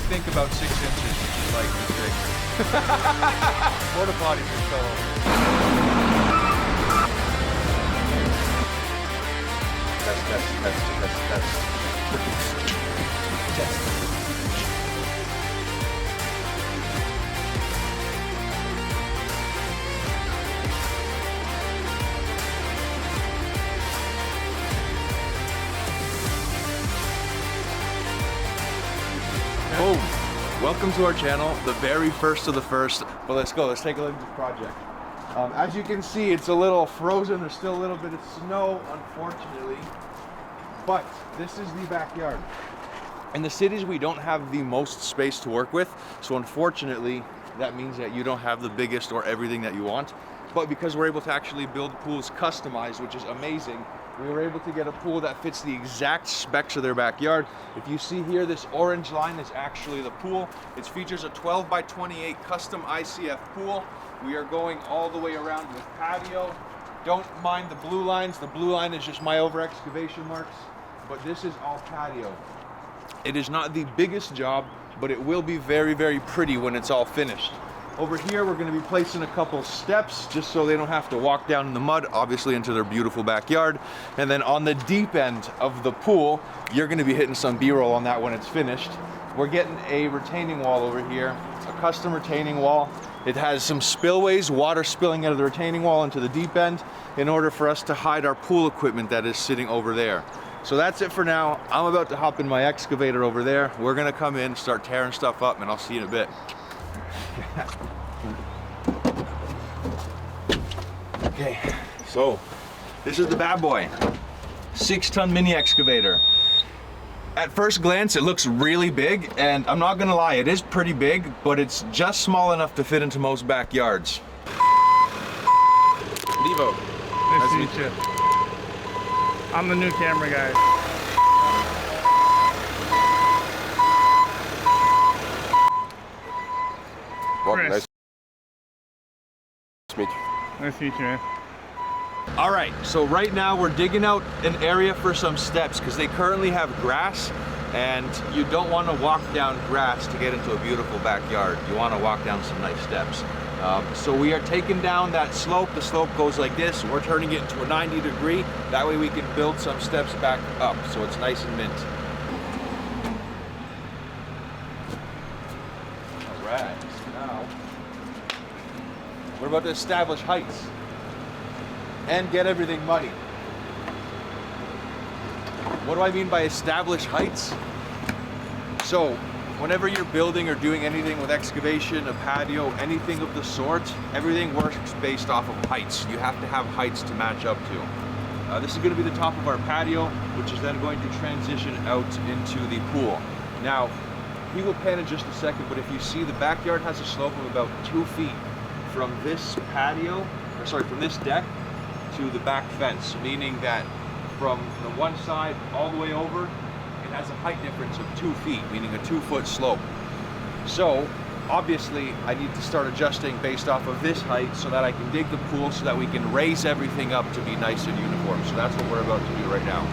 think about 6 inches, which is like this big. Porta potties just fell over. Test. Boom! Welcome to our channel, the very first of the first. But let's go, let's take a look at this project. As you can see, it's a little frozen. There's still a little bit of snow, unfortunately. But this is the backyard. In the cities, we don't have the most space to work with. So unfortunately, that means that you don't have the biggest or everything that you want. But because we're able to actually build pools customized, which is amazing, we were able to get a pool that fits the exact specs of their backyard. If you see here, this orange line is actually the pool. It features a 12 by 28 custom ICF pool. We are going all the way around with patio. Don't mind the blue lines. The blue line is just my over excavation marks, but this is all patio. It is not the biggest job, but it will be very, very pretty when it's all finished. Over here, we're gonna be placing a couple steps just so they don't have to walk down in the mud, obviously into their beautiful backyard. And then on the deep end of the pool, you're gonna be hitting some B-roll on that when it's finished. We're getting a retaining wall over here, a custom retaining wall. It has some spillways, water spilling out of the retaining wall into the deep end in order for us to hide our pool equipment that is sitting over there. So that's it for now. I'm about to hop in my excavator over there. We're gonna come in, start tearing stuff up, and I'll see you in a bit. Okay, so this is the bad boy. 6-ton mini excavator. At first glance, it looks really big, and I'm not gonna lie, it is pretty big, but it's just small enough to fit into most backyards. Devo. Nice to meet you. I'm the new camera guy. Welcome, nice to meet you. Nice to meet you, man. All right, so right now we're digging out an area for some steps because they currently have grass, and you don't want to walk down grass to get into a beautiful backyard. You want to walk down some nice steps. So we are taking down that slope. The slope goes like this. We're turning it into a 90-degree. That way we can build some steps back up so it's nice and mint. All right, so now we're about to establish heights and get everything muddy. What do I mean by establish heights? So whenever you're building or doing anything with excavation, a patio, anything of the sort, everything works based off of heights. You have to have heights to match up to. This is going to be the top of our patio, which is then going to transition out into the pool. Now, he will pan in just a second, but if you see, the backyard has a slope of about 2 feet from this patio, or sorry, from this deck to the back fence, meaning that from the one side all the way over, it has a height difference of 2 feet, meaning a 2-foot slope. So obviously I need to start adjusting based off of this height so that I can dig the pool so that we can raise everything up to be nice and uniform. So that's what we're about to do right now.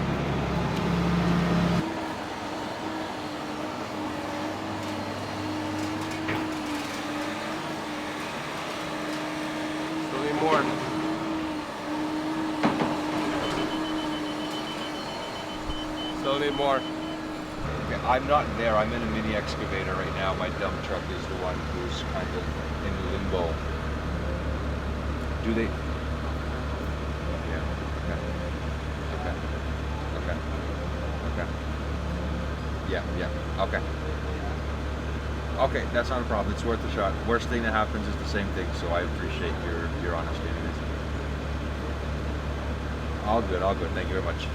Still need more. Still need more. Okay, I'm not there. I'm in a mini excavator right now. My dump truck is the one who's kind of in limbo. Do they? Yeah. Okay. Okay. Okay. Okay. Yeah. Okay. Okay, that's not a problem. It's worth a shot. Worst thing that happens is the same thing, so I appreciate your honesty anyways. All good, all good. Thank you very much.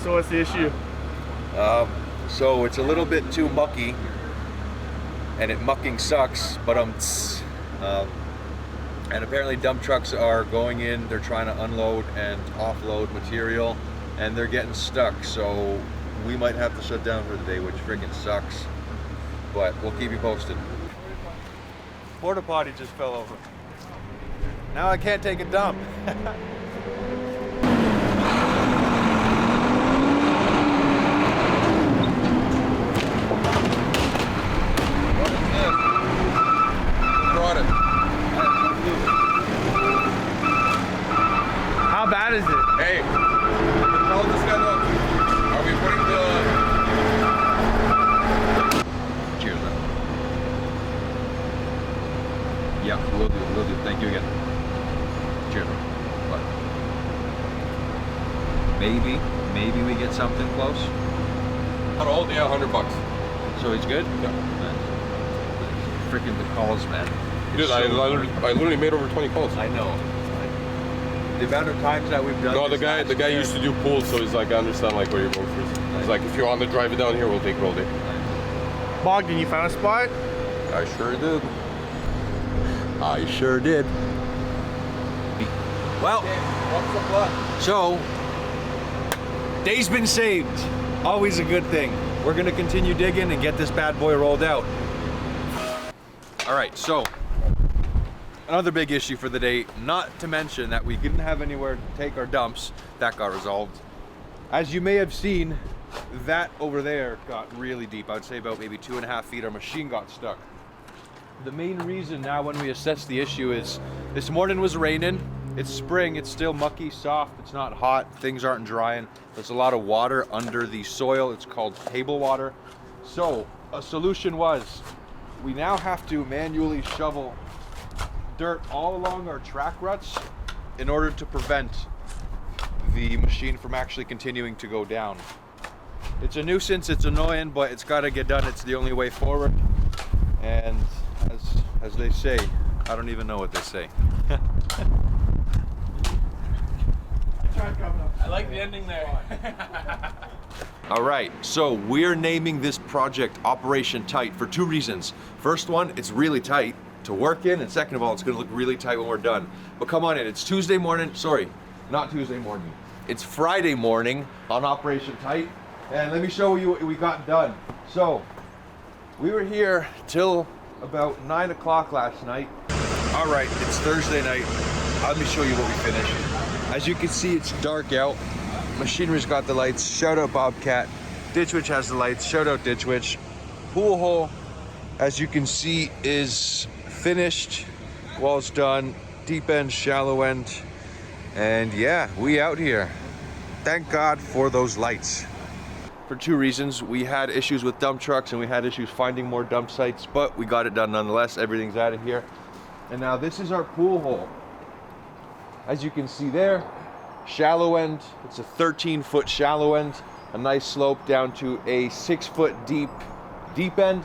So what's the issue? So it's a little bit too mucky, and it mucking sucks, but and apparently dump trucks are going in, they're trying to unload and offload material, and they're getting stuck, so we might have to shut down for the day, which freaking sucks, but we'll keep you posted. Porta potty just fell over. Now I can't take a dump. bad is it? Hey, tell this guy look. Are we putting the... Cheers, man. Yeah, will do, will do. Thank you again. Cheers, man. Bye. Maybe we get something close. Not all day, $100. So he's good? Yeah. Freaking the calls, man. Dude, I literally made over 20 calls. I know. The amount of times that we've done No, this the guy used to do pools, so he's like, I understand like where you're going first. He's like, if you want to drive it down here, we'll take it all day. Bogdan, you found a spot? I sure did. I sure did. Well, so day's been saved. Always a good thing. We're gonna continue digging and get this bad boy rolled out. All right, so another big issue for the day, not to mention that we didn't have anywhere to take our dumps. That got resolved. As you may have seen, that over there got really deep. I would say about maybe 2.5 feet. Our machine got stuck. The main reason now when we assess the issue is this morning was raining. It's spring, it's still mucky, soft, it's not hot, things aren't drying. There's a lot of water under the soil. It's called table water. So a solution was we now have to manually shovel dirt all along our track ruts in order to prevent the machine from actually continuing to go down. It's a nuisance, it's annoying, but it's got to get done. It's the only way forward. And as they say, I don't even know what they say. I like the ending there. All right, so we're naming this project Operation Tight for 2 reasons. First one, it's really tight to work in, and second of all, it's gonna look really tight when we're done. But come on in, it's Tuesday morning, sorry, not Tuesday morning. It's Friday morning on Operation Tight, and let me show you what we got done. So, we were here till about 9 o'clock last night. All right, it's Thursday night. Let me show you what we finished. As you can see, it's dark out. Machinery's got the lights. Shout out Bobcat. Ditch Witch has the lights. Shout out Ditch Witch. Pool hole, as you can see, is finished. Wall's done. Deep end, shallow end. And yeah, we out here. Thank God for those lights. For 2 reasons. We had issues with dump trucks and we had issues finding more dump sites, but we got it done nonetheless. Everything's out of here. And now this is our pool hole. As you can see there, shallow end. It's a 13-foot shallow end, a nice slope down to a 6-foot deep end.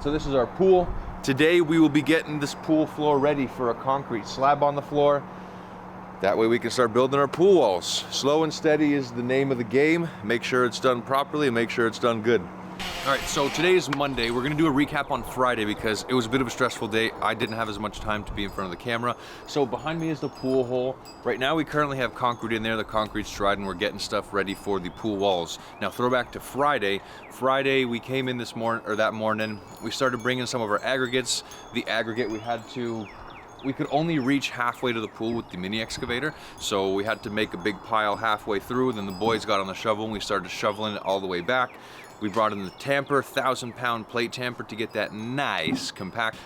So this is our pool. Today we will be getting this pool floor ready for a concrete slab on the floor. That way we can start building our pool walls. Slow and steady is the name of the game. Make sure it's done properly and make sure it's done good. All right, so today is Monday. We're gonna do a recap on Friday because it was a bit of a stressful day. I didn't have as much time to be in front of the camera. So behind me is the pool hole. Right now we currently have concrete in there. The concrete's dried and we're getting stuff ready for the pool walls. Now throwback to Friday. Friday we came in this morning, or that morning, we started bringing some of our aggregates. The aggregate we could only reach halfway to the pool with the mini excavator, so we had to make a big pile halfway through. Then the boys got on the shovel and we started shoveling it all the way back. We brought in the tamper, 1,000-pound plate tamper to get that nice compact.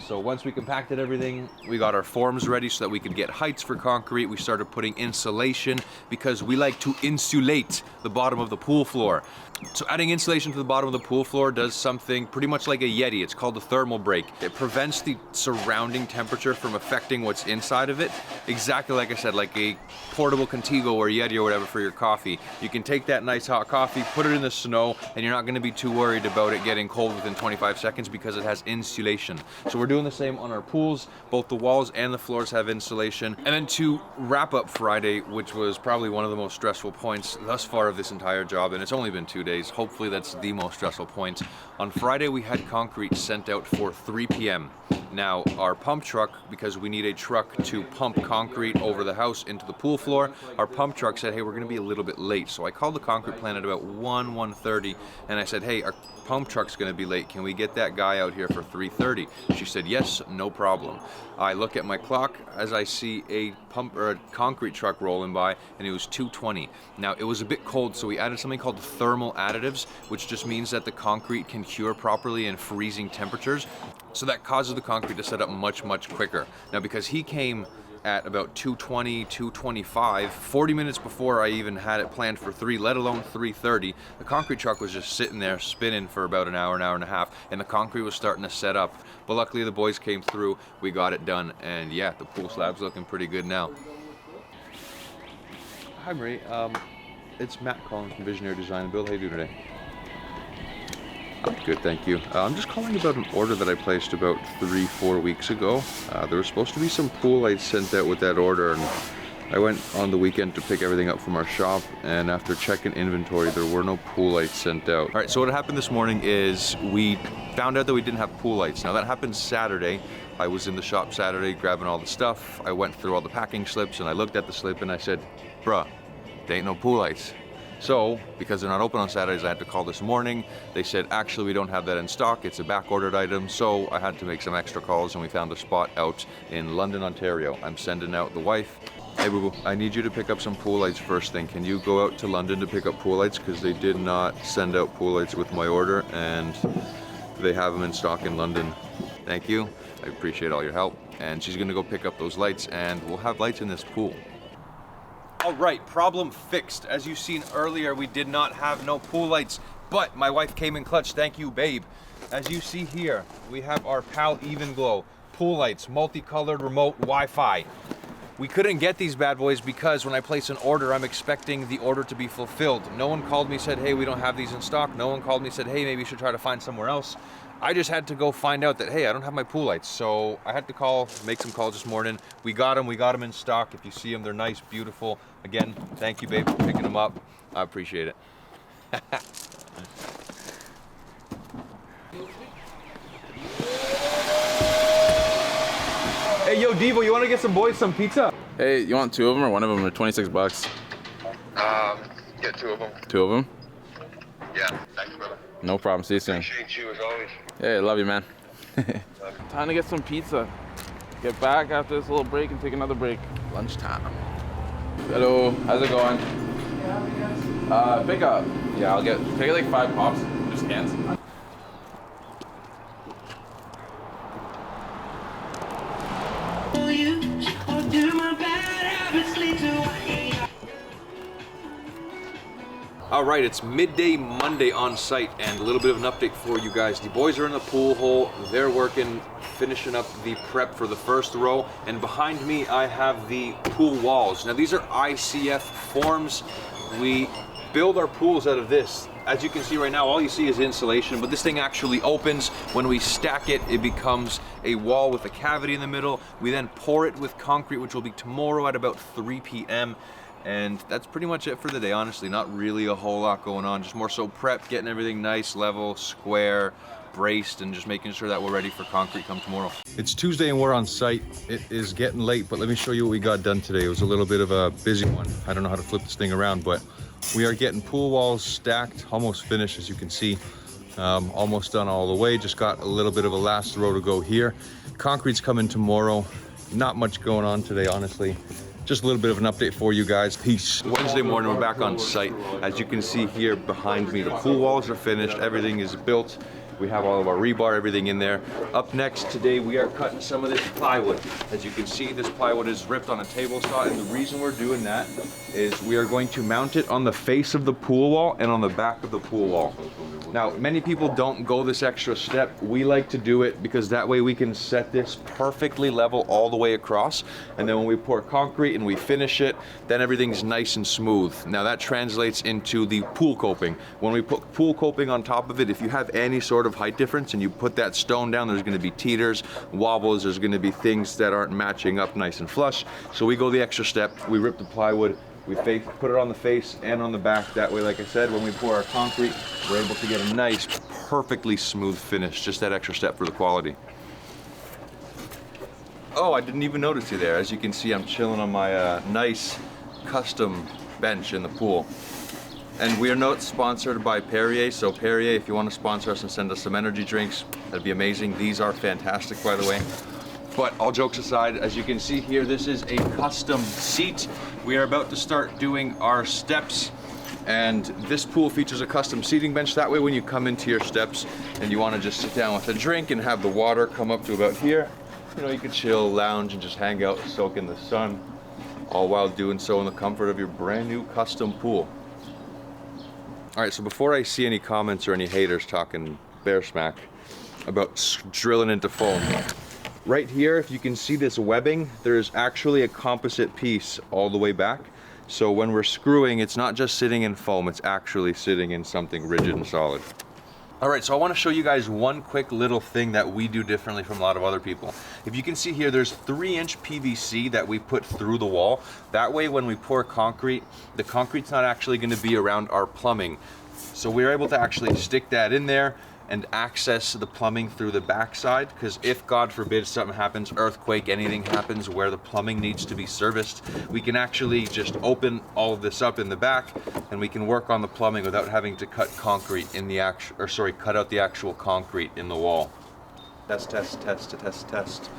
So once we compacted everything, we got our forms ready so that we could get heights for concrete. We started putting insulation because we like to insulate the bottom of the pool floor. So adding insulation to the bottom of the pool floor does something pretty much like a Yeti. It's called a thermal break. It prevents the surrounding temperature from affecting what's inside of it. Exactly like I said, like a portable Contigo or Yeti or whatever for your coffee. You can take that nice hot coffee, put it in the snow, and you're not gonna be too worried about it getting cold within 25 seconds because it has insulation. So we're doing the same on our pools. Both the walls and the floors have insulation. And then to wrap up Friday, which was probably one of the most stressful points thus far of this entire job, and it's only been 2 days. Hopefully that's the most stressful point. On Friday we had concrete sent out for 3 p.m. Now our pump truck, because we need a truck to pump concrete over the house into the pool floor, our pump truck said, hey, we're gonna be a little bit late. So I called the concrete plant at about 1:30 and I said, hey, our pump truck's gonna be late. Can we get that guy out here for 3:30? She said, yes, no problem. I look at my clock as I see a concrete truck rolling by, and it was 2:20. Now it was a bit cold, so we added something called thermal additives, which just means that the concrete can cure properly in freezing temperatures. So that causes the concrete to set up much, much quicker. Now because he came at about 2:20, 2:25, 40 minutes before I even had it planned for 3, let alone 3:30. The concrete truck was just sitting there spinning for about an hour and a half, and the concrete was starting to set up. But luckily the boys came through, we got it done, and yeah, the pool slab's looking pretty good now. Hi Marie, it's Matt calling from Visionary Design and Build. How you doing today? I'm good, thank you. I'm just calling about an order that I placed about 3-4 weeks ago. There was supposed to be some pool lights sent out with that order, and I went on the weekend to pick everything up from our shop, and after checking inventory, there were no pool lights sent out. All right, so what happened this morning is we found out that we didn't have pool lights. Now that happened Saturday. I was in the shop Saturday grabbing all the stuff. I went through all the packing slips, and I looked at the slip and I said, bruh, there ain't no pool lights. So, because they're not open on Saturdays, I had to call this morning. They said, actually, we don't have that in stock. It's a back-ordered item. So I had to make some extra calls, and we found a spot out in London, Ontario. I'm sending out the wife. Hey, boo-boo, I need you to pick up some pool lights first thing. Can you go out to London to pick up pool lights? Because they did not send out pool lights with my order, and they have them in stock in London. Thank you. I appreciate all your help. And she's gonna go pick up those lights, and we'll have lights in this pool. All right, problem fixed. As you've seen earlier, we did not have no pool lights, but my wife came in clutch. Thank you, babe. As you see here, we have our PAL Even Glow pool lights, multicolored remote Wi-Fi. We couldn't get these bad boys because when I place an order, I'm expecting the order to be fulfilled. No one called me, said, hey, we don't have these in stock. No one called me, said, hey, maybe you should try to find somewhere else. I just had to go find out that, hey, I don't have my pool lights. So I had to call, make some calls this morning. We got them in stock. If you see them, they're nice, beautiful. Again, thank you, babe, for picking them up. I appreciate it. Hey, yo, Devo, you want to get some boys some pizza? Hey, you want 2 of them or 1 of them? They're 26 bucks. Get 2 of them. 2 of them? Yeah, thanks, brother. No problem. See you soon. Appreciate you as always. Hey, love you, man. Time to get some pizza. Get back after this little break and take another break. Lunchtime. Hello, how's it going? Pick up. Yeah, I'll take like 5 pops. Just cans. All right, it's midday Monday on site, and a little bit of an update for you guys. The boys are in the pool hole. They're working, finishing up the prep for the first row, and behind me I have the pool walls. Now these are ICF forms. We build our pools out of this. As you can see right now, all you see is insulation, but this thing actually opens. When we stack it, it becomes a wall with a cavity in the middle. We then pour it with concrete, which will be tomorrow at about 3 p.m. And that's pretty much it for the day, honestly. Not really a whole lot going on, just more so prep, getting everything nice, level, square, braced, and just making sure that we're ready for concrete come tomorrow. It's Tuesday and we're on site. It is getting late, but let me show you what we got done today. It was a little bit of a busy one. I don't know how to flip this thing around, but we are getting pool walls stacked, almost finished, as you can see. Almost done all the way, just got a little bit of a last row to go here. Concrete's coming tomorrow. Not much going on today, honestly. Just a little bit of an update for you guys. Peace. Wednesday morning, we're back on site. As you can see here behind me, the pool walls are finished. Everything is built. We have all of our rebar, everything in there. Up next today, we are cutting some of this plywood. As you can see, this plywood is ripped on a table saw, and the reason we're doing that is we are going to mount it on the face of the pool wall and on the back of the pool wall. Now, many people don't go this extra step. We like to do it because that way we can set this perfectly level all the way across. And then when we pour concrete and we finish it, then everything's nice and smooth. Now that translates into the pool coping. When we put pool coping on top of it, if you have any sort of height difference and you put that stone down, there's gonna be teeters, wobbles, there's gonna be things that aren't matching up nice and flush. So we go the extra step, we rip the plywood, we put it on the face and on the back. That way, like I said, when we pour our concrete, we're able to get a nice, perfectly smooth finish. Just that extra step for the quality. Oh, I didn't even notice you there. As you can see, I'm chilling on my nice custom bench in the pool. And we are not sponsored by Perrier, so Perrier, if you want to sponsor us and send us some energy drinks, that'd be amazing. These are fantastic, by the way. But all jokes aside, as you can see here, this is a custom seat. We are about to start doing our steps, and this pool features a custom seating bench. That way when you come into your steps and you want to just sit down with a drink and have the water come up to about here, You know, you could chill, lounge, and just hang out, soak in the sun, all while doing so in the comfort of your brand new custom pool. All right, so before I see any comments or any haters talking bear smack about drilling into foam, right here, if you can see this webbing, there's actually a composite piece all the way back. So when we're screwing, it's not just sitting in foam, it's actually sitting in something rigid and solid. All right, so I want to show you guys one quick little thing that we do differently from a lot of other people. If you can see here, there's 3-inch PVC that we put through the wall. That way, when we pour concrete, the concrete's not actually going to be around our plumbing. So we're able to actually stick that in there and access the plumbing through the backside, because if God forbid something happens, earthquake, anything happens where the plumbing needs to be serviced, we can actually just open all of this up in the back and we can work on the plumbing without having to cut concrete in the cut out the actual concrete in the wall. Test, test, test, test, test.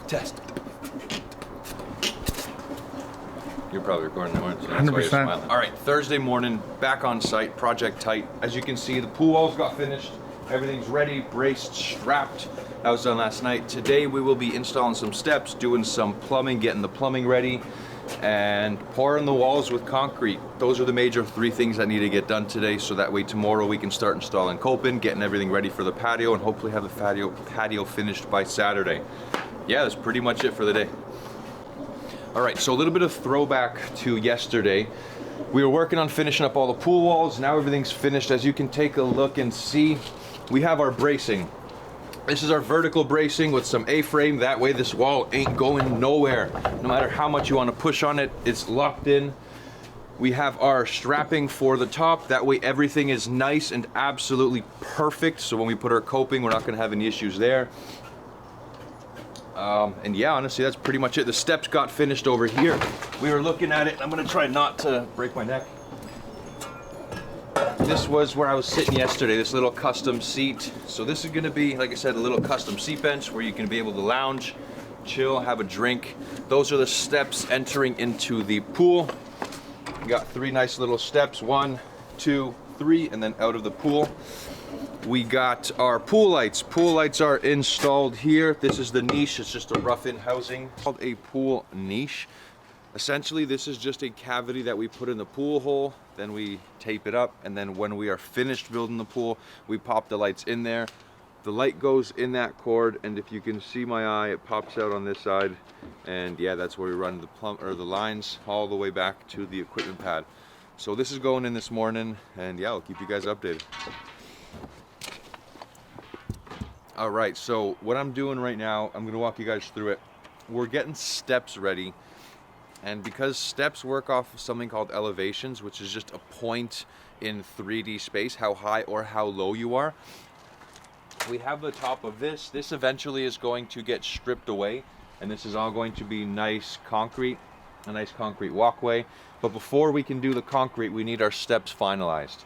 Test. You're probably recording that one, so that's why you're 100%. smiling. All right, Thursday morning, back on site, project tight. As you can see, the pool walls got finished. Everything's ready, braced, strapped. That was done last night. Today we will be installing some steps, doing some plumbing, getting the plumbing ready, and pouring the walls with concrete. Those are the major 3 things that need to get done today, so that way tomorrow we can start installing coping, getting everything ready for the patio, and hopefully have the patio finished by Saturday. Yeah, that's pretty much it for the day. All right, so a little bit of throwback to yesterday. We were working on finishing up all the pool walls. Now everything's finished. As you can take a look and see, we have our bracing. This is our vertical bracing with some A-frame. That way this wall ain't going nowhere. No matter how much you want to push on it, it's locked in. We have our strapping for the top. That way everything is nice and absolutely perfect. So when we put our coping, we're not going to have any issues there. And yeah, honestly, that's pretty much it. The steps got finished over here. We were looking at it. I'm gonna try not to break my neck. This was where I was sitting yesterday, this little custom seat. So this is gonna be, like I said, a little custom seat bench where you can be able to lounge, chill, have a drink. Those are the steps entering into the pool. We got 3 nice little steps, 1, 2, 3, and then out of the pool. We got our pool lights. Pool lights are installed here. This is the niche. It's just a rough-in housing called a pool niche. Essentially, this is just a cavity that we put in the pool hole, then we tape it up, and then when we are finished building the pool, we pop the lights in there. The light goes in that cord, and if you can see my eye, it pops out on this side, and yeah, that's where we run the lines all the way back to the equipment pad. So this is going in this morning, and yeah, I'll keep you guys updated. All right, so what I'm doing right now, I'm gonna walk you guys through it. We're getting steps ready, and because steps work off of something called elevations, which is just a point in 3D space, how high or how low you are. We have the top of this. This eventually is going to get stripped away, and this is all going to be nice concrete, a nice concrete walkway. But before we can do the concrete, we need our steps finalized.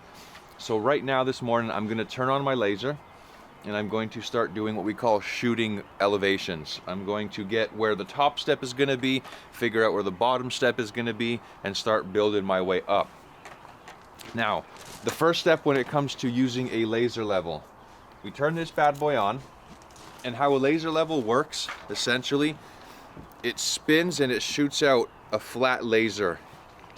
So right now, this morning, I'm gonna turn on my laser, and I'm going to start doing what we call shooting elevations. I'm going to get where the top step is going to be, figure out where the bottom step is going to be, and start building my way up. Now, the first step when it comes to using a laser level, we turn this bad boy on, and how a laser level works, essentially, it spins and it shoots out a flat laser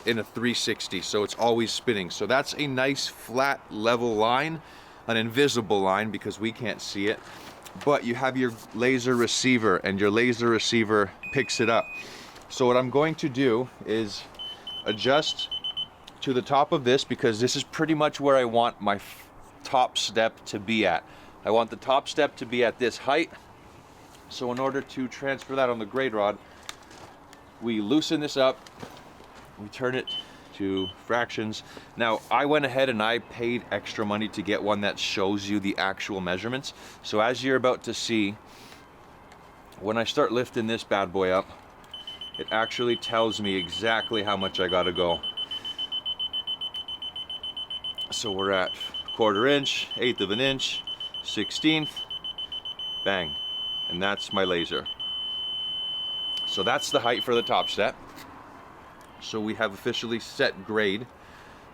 in a 360, so it's always spinning. So that's a nice flat level line, an invisible line because we can't see it, but you have your laser receiver, and your laser receiver picks it up. So what I'm going to do is adjust to the top of this, because this is pretty much where I want my top step to be at. I want the top step to be at this height. So in order to transfer that on the grade rod, we loosen this up, we turn it to fractions. Now, I went ahead and I paid extra money to get one that shows you the actual measurements. So as you're about to see, when I start lifting this bad boy up, it actually tells me exactly how much I gotta go. So we're at 1/4 inch, 1/8 of an inch, 1/16, bang. And that's my laser. So that's the height for the top step. So we have officially set grade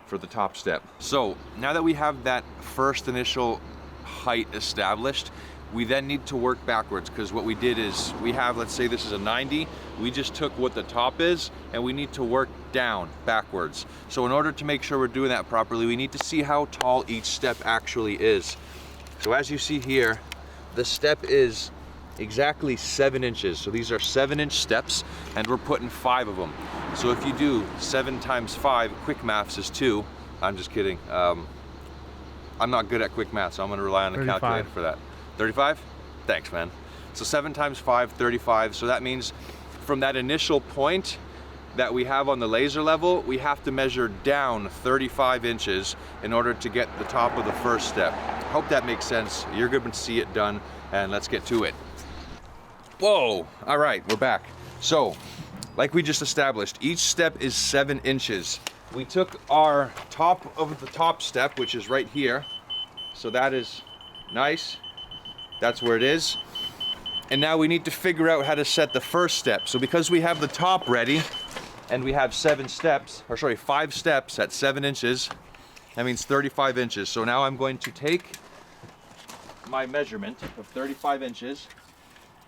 for the top step. So now that we have that first initial height established, We then need to work backwards, because what we did is we have, let's say this is a 90, we just took what the top is and we need to work down backwards. So in order to make sure we're doing that properly, we need to see how tall each step actually is. So as you see here, the step is exactly 7 inches. So these are 7-inch steps and we're putting 5 of them. So if you do 7 times 5, quick maths is 2. I'm just kidding. I'm not good at quick math, so I'm gonna rely on the 35. calculator for that. 35? Thanks, man. So 7 times 5, 35. So that means from that initial point that we have on the laser level, we have to measure down 35 inches in order to get the top of the first step. Hope that makes sense. You're gonna see it done, and let's get to it. Whoa, all right, we're back. So, like we just established, each step is 7 inches. We took our top of the top step, which is right here. So that is nice. That's where it is. And now we need to figure out how to set the first step. So because we have the top ready and we have 5 steps at 7 inches, that means 35 inches. So now I'm going to take my measurement of 35 inches.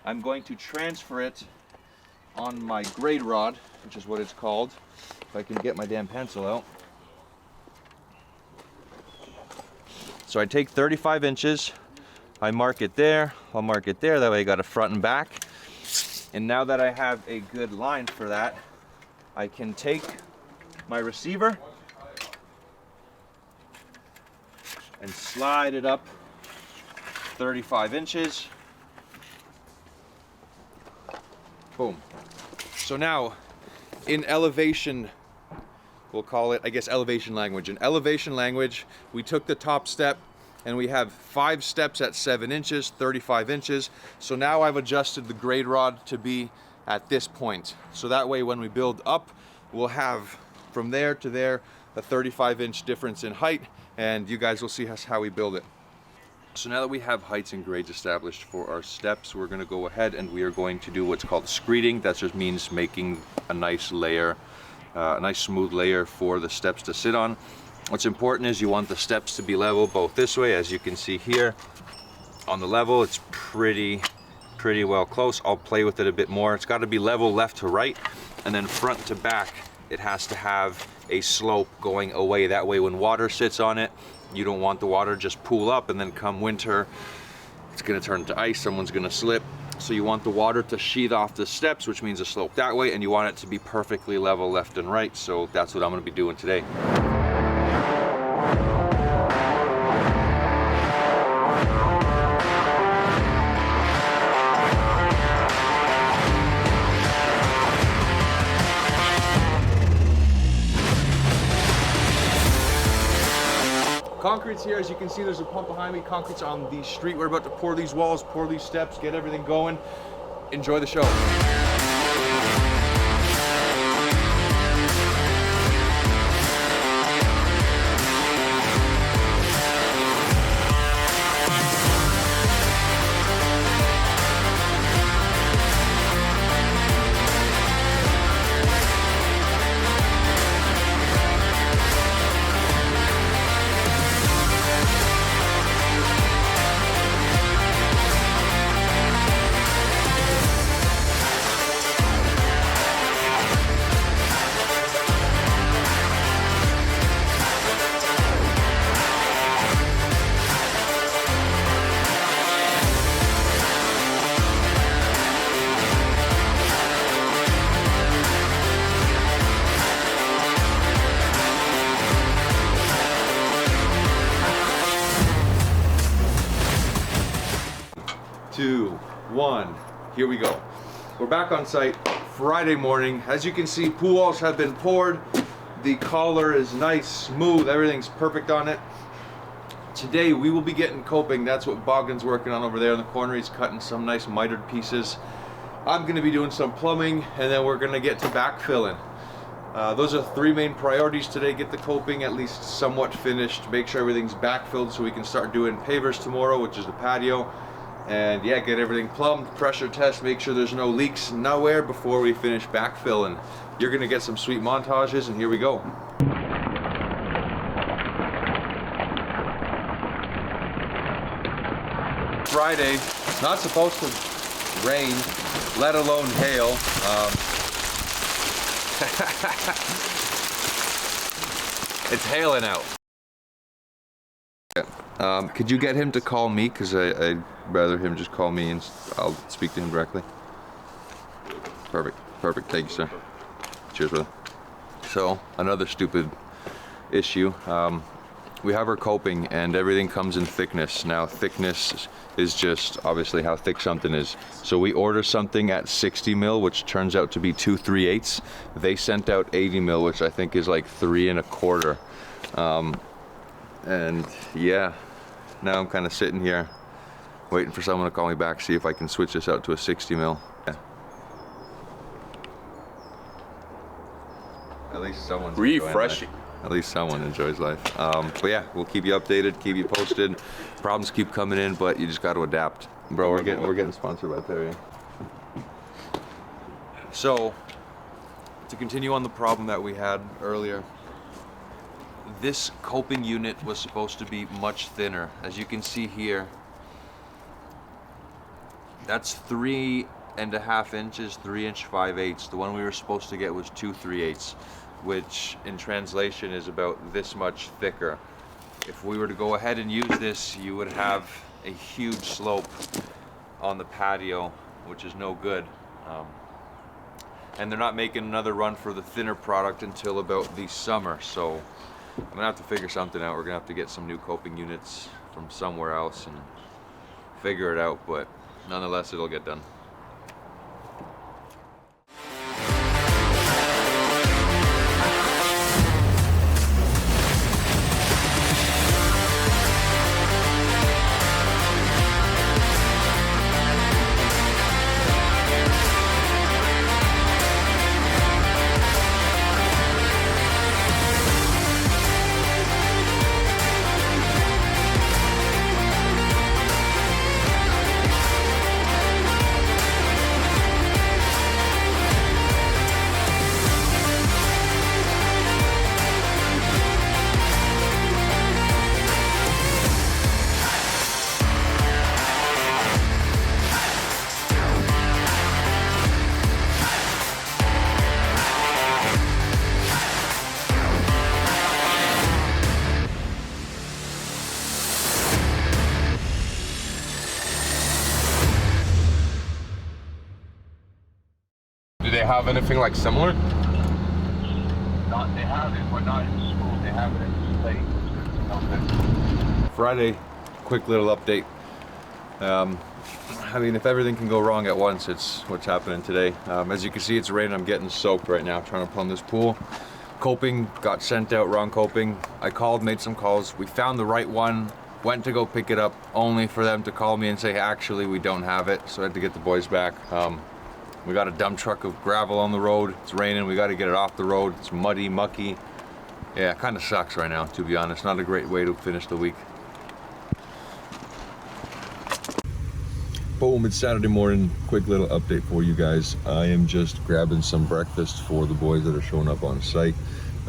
I'm going to transfer it on my grade rod, which is what it's called. If I can get my damn pencil out. So I take 35 inches, I mark it there, I'll mark it there, that way I got a front and back. And now that I have a good line for that, I can take my receiver and slide it up 35 inches. Boom. So now, in elevation, we'll call it, I guess, elevation language. In elevation language, we took the top step and we have 5 steps at 7 inches, 35 inches. So now I've adjusted the grade rod to be at this point. So that way when we build up, we'll have from there to there a 35-inch difference in height, and you guys will see how we build it. So now that we have heights and grades established for our steps, we're going to go ahead and we are going to do what's called screeding. That just means making a nice layer, a nice smooth layer for the steps to sit on. What's important is you want the steps to be level both this way, as you can see here on the level. It's pretty well close. I'll play with it a bit more. It's got to be level left to right, and then front to back it has to have a slope going away. That way when water sits on it, you don't want the water just pool up and then come winter it's going to turn to ice, someone's going to slip. So you want the water to sheath off the steps, which means a slope that way, and you want it to be perfectly level left and right. So that's what I'm going to be doing today. Concrete's here. As you can see, there's a pump behind me. Concrete's on the street. We're about to pour these walls, pour these steps, get everything going. Enjoy the show. Two, one, here we go. We're back on site Friday morning. As you can see, pool walls have been poured. The collar is nice, smooth, everything's perfect on it. Today we will be getting coping. That's what Bogdan's working on over there in the corner. He's cutting some nice mitered pieces. I'm gonna be doing some plumbing, and then we're gonna get to backfilling. Those are 3 main priorities today. Get the coping at least somewhat finished, make sure everything's backfilled so we can start doing pavers tomorrow, which is the patio. And yeah, get everything plumbed, pressure test, make sure there's no leaks nowhere before we finish backfilling. You're gonna get some sweet montages, and here we go. Friday. It's not supposed to rain, let alone hail. It's hailing out. Could you get him to call me? Because I'd rather him just call me and I'll speak to him directly. Perfect. Perfect. Thank you, sir. Cheers, brother. So, another stupid issue. We have our coping and everything comes in thickness. Now, thickness is just obviously how thick something is. So we order something at 60 mil, which turns out to be 2 3/8. They sent out 80 mil, which I think is like 3 1/4. And yeah, now I'm kind of sitting here waiting for someone to call me back, see if I can switch this out to a 60 mil. Yeah. At least someone's Refreshing. At least someone enjoys life. But yeah, we'll keep you updated, keep you posted. Problems keep coming in, but you just got to adapt. Bro, we're getting sponsored by Terry. So, to continue on the problem that we had earlier, this coping unit was supposed to be much thinner. As you can see here, that's 3 1/2 inches, 3 5/8. The one we were supposed to get was 2 3/8. Which in translation is about this much thicker. If we were to go ahead and use this, you would have a huge slope on the patio, which is no good. And they're not making another run for the thinner product until about the summer. So I'm gonna have to figure something out. We're gonna have to get some new coping units from somewhere else and figure it out, but nonetheless, it'll get done. Do they have anything like similar? They have it, but not in school. They have it in the state. Friday, quick little update. I mean, if everything can go wrong at once, it's what's happening today. As you can see, it's raining. I'm getting soaked right now trying to plumb this pool. Coping got sent out, wrong coping. I called, made some calls. We found the right one, went to go pick it up, only for them to call me and say, actually, we don't have it. So I had to get the boys back. We got a dump truck of gravel on the road. It's raining. We got to get it off the road. It's muddy, mucky. Yeah, it kind of sucks right now, to be honest. Not a great way to finish the week. Boom, it's Saturday morning. Quick little update for you guys. I am just grabbing some breakfast for the boys that are showing up on site.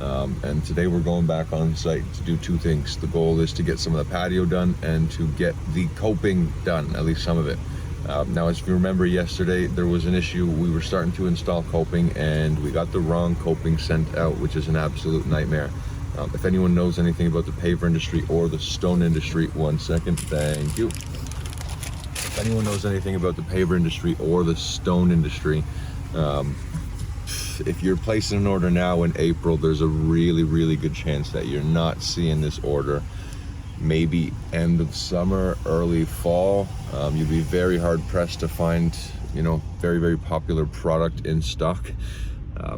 And today we're going back on site to do two things. The goal is to get some of the patio done and to get the coping done, at least some of it. Now, as you remember yesterday, there was an issue. We were starting to install coping and we got the wrong coping sent out, which is an absolute nightmare. If anyone knows anything about the paver industry or the stone industry, 1 second, thank you. If anyone knows anything about the paver industry or the stone industry, if you're placing an order now in April, there's a really, really good chance that you're not seeing this order. Maybe end of summer, early fall. You'd be very hard pressed to find, you know, very, very popular product in stock.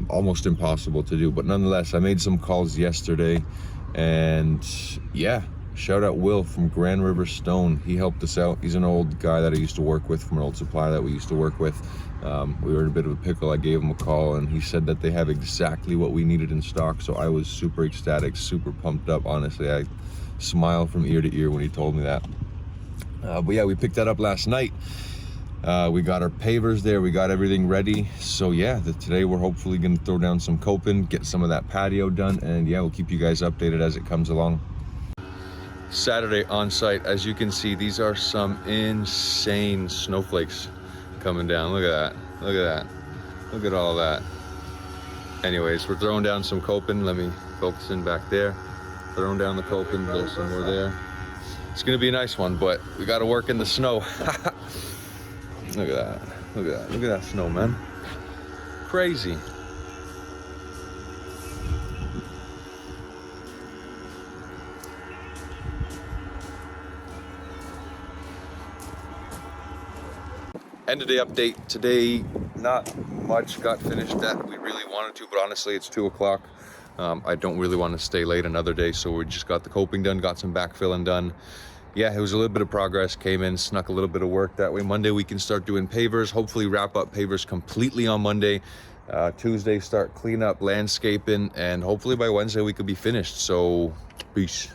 Almost impossible to do, but nonetheless, I made some calls yesterday and yeah, shout out Will from Grand River Stone. He helped us out. He's an old guy that I used to work with from an old supplier that we used to work with. We were in a bit of a pickle. I gave him a call and he said that they have exactly what we needed in stock. So I was super ecstatic, super pumped up. Honestly, I smiled from ear to ear when he told me that. But yeah, we picked that up last night. We got our pavers there, we got everything ready. So yeah, today we're hopefully gonna throw down some coping, get some of that patio done, and yeah, we'll keep you guys updated as it comes along. Saturday on site. As you can see, these are some insane snowflakes coming down. Look at that. Look at that. Look at all that. Anyways, we're throwing down some coping. Let me focus in back there. Throwing down the coping. There's some more there. It's gonna be a nice one, but we gotta work in the snow. Look at that. Look at that. Look at that snow, man. Crazy. End of day update. Today, not much got finished that we really wanted to, but honestly, it's 2 o'clock. I don't really want to stay late another day, so we just got the coping done, got some backfilling done. Yeah, it was a little bit of progress, came in, snuck a little bit of work. That way, Monday we can start doing pavers, hopefully wrap up pavers completely on Monday. Tuesday, start cleanup, landscaping, and hopefully by Wednesday we could be finished. So, peace.